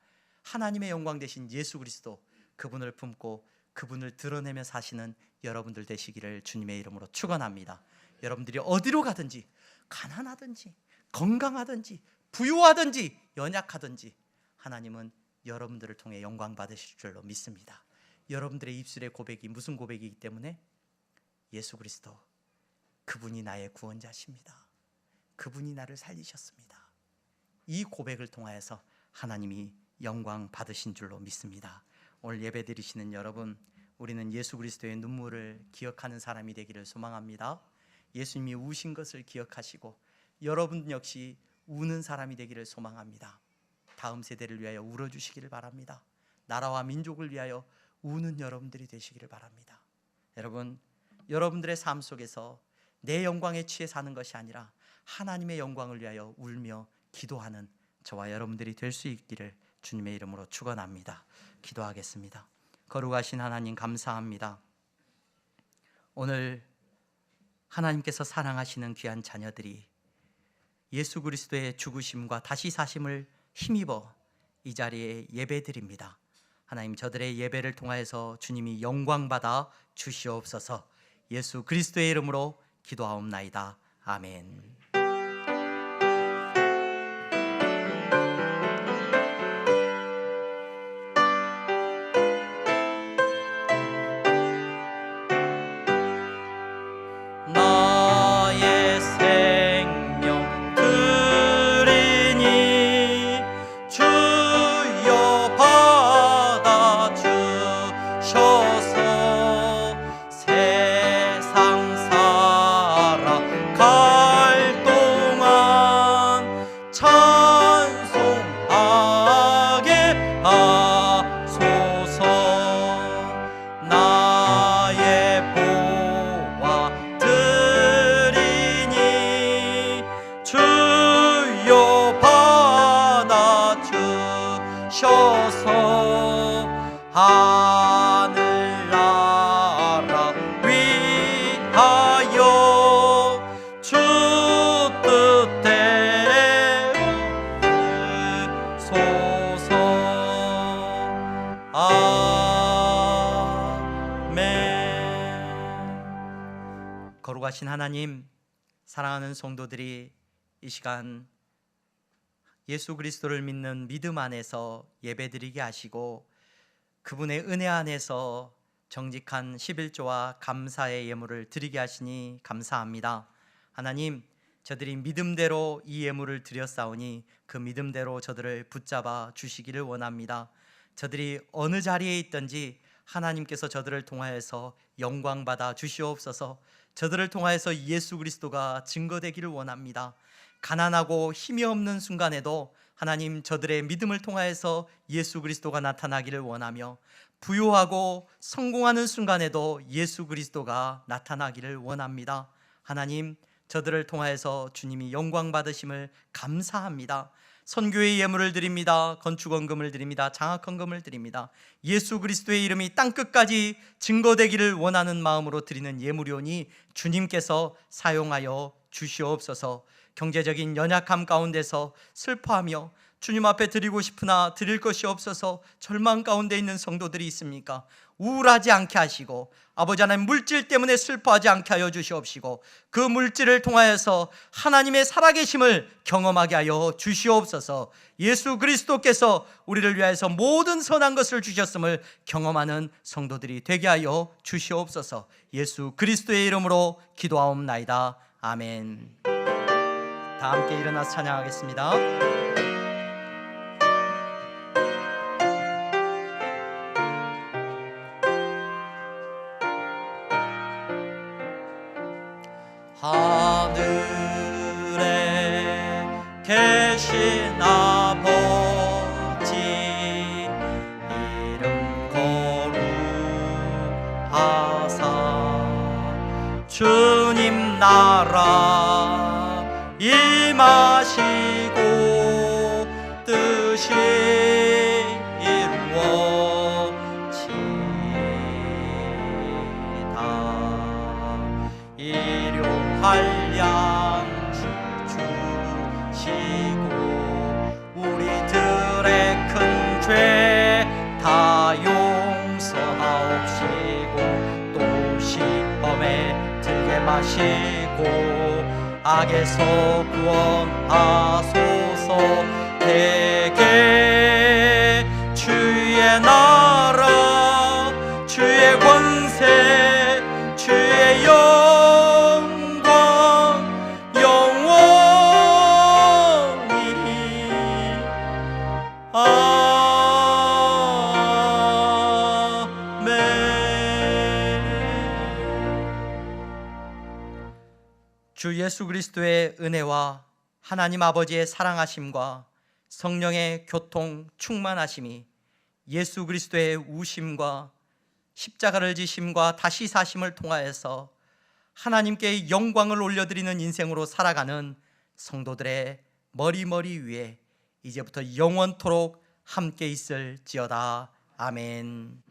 하나님의 영광 되신 예수 그리스도, 그분을 품고 그분을 드러내며 사시는 여러분들 되시기를 주님의 이름으로 축원합니다. 여러분들이 어디로 가든지, 가난하든지 건강하든지 부유하든지 연약하든지 하나님은 여러분들을 통해 영광 받으실 줄로 믿습니다. 여러분들의 입술의 고백이 무슨 고백이기 때문에? 예수 그리스도, 그분이 나의 구원자십니다. 그분이 나를 살리셨습니다. 이 고백을 통하여서 하나님이 영광 받으신 줄로 믿습니다. 오늘 예배 드리시는 여러분, 우리는 예수 그리스도의 눈물을 기억하는 사람이 되기를 소망합니다. 예수님이 우신 것을 기억하시고 여러분 역시 우는 사람이 되기를 소망합니다. 다음 세대를 위하여 울어주시기를 바랍니다. 나라와 민족을 위하여 우는 여러분들이 되시기를 바랍니다. 여러분, 여러분들의 삶 속에서 내 영광에 취해 사는 것이 아니라 하나님의 영광을 위하여 울며 기도하는 저와 여러분들이 될 수 있기를 주님의 이름으로 축원합니다. 기도하겠습니다. 거룩하신 하나님, 감사합니다. 오늘 하나님께서 사랑하시는 귀한 자녀들이 예수 그리스도의 죽으심과 다시 사심을 힘입어 이 자리에 예배드립니다. 하나님, 저들의 예배를 통하여서 주님이 영광받아 주시옵소서. 예수 그리스도의 이름으로 기도하옵나이다. 아멘. 나의 생명 드리니 주여 받아 주셔서 세상 살아갈 동안 찬송하게 하소서. 나의 보화 드리니 주여 받아 주셔서 하늘나라 위하여 주 뜻대로 되소서. 아멘. 거룩하신 하나님, 사랑하는 성도들이 이 시간 예수 그리스도를 믿는 믿음 안에서 예배드리게 하시고 그분의 은혜 안에서 정직한 11조와 감사의 예물을 드리게 하시니 감사합니다. 하나님, 저들이 믿음대로 이 예물을 드렸사오니 그 믿음대로 저들을 붙잡아 주시기를 원합니다. 저들이 어느 자리에 있든지 하나님께서 저들을 통하여서 영광받아 주시옵소서. 저들을 통하여서 예수 그리스도가 증거되기를 원합니다. 가난하고 힘이 없는 순간에도 하나님 저들의 믿음을 통하여서 예수 그리스도가 나타나기를 원하며, 부유하고 성공하는 순간에도 예수 그리스도가 나타나기를 원합니다. 하나님, 저들을 통하여서 주님이 영광 받으심을 감사합니다. 선교의 예물을 드립니다. 건축원금을 드립니다. 장학헌금을 드립니다. 예수 그리스도의 이름이 땅끝까지 증거되기를 원하는 마음으로 드리는 예물이오니 주님께서 사용하여 주시옵소서. 경제적인 연약함 가운데서 슬퍼하며 주님 앞에 드리고 싶으나 드릴 것이 없어서 절망 가운데 있는 성도들이 있습니까? 우울하지 않게 하시고, 아버지 하나님, 물질 때문에 슬퍼하지 않게 하여 주시옵시고, 그 물질을 통하여서 하나님의 살아계심을 경험하게 하여 주시옵소서. 예수 그리스도께서 우리를 위하여서 모든 선한 것을 주셨음을 경험하는 성도들이 되게 하여 주시옵소서. 예수 그리스도의 이름으로 기도하옵나이다. 아멘. 다 함께 일어나서 찬양하겠습니다. 하늘에 계신 아버지, 이름 거룩하사 주님 나라 임하시고 뜻이 이루어지다. 일용할 양식 주시고 우리들의 큰 죄 다 용서하옵시고, 또 시험에 들게 마시고 악에서 구원하소서. 대개 주의 나라 주의 권세 주의 영광 영원히 주 예수 그리스도의 은혜와 하나님 아버지의 사랑하심과 성령의 교통 충만하심이 예수 그리스도의 우심과 십자가를 지심과 다시 사심을 통하여서 하나님께 영광을 올려드리는 인생으로 살아가는 성도들의 머리 위에 이제부터 영원토록 함께 있을지어다. 아멘.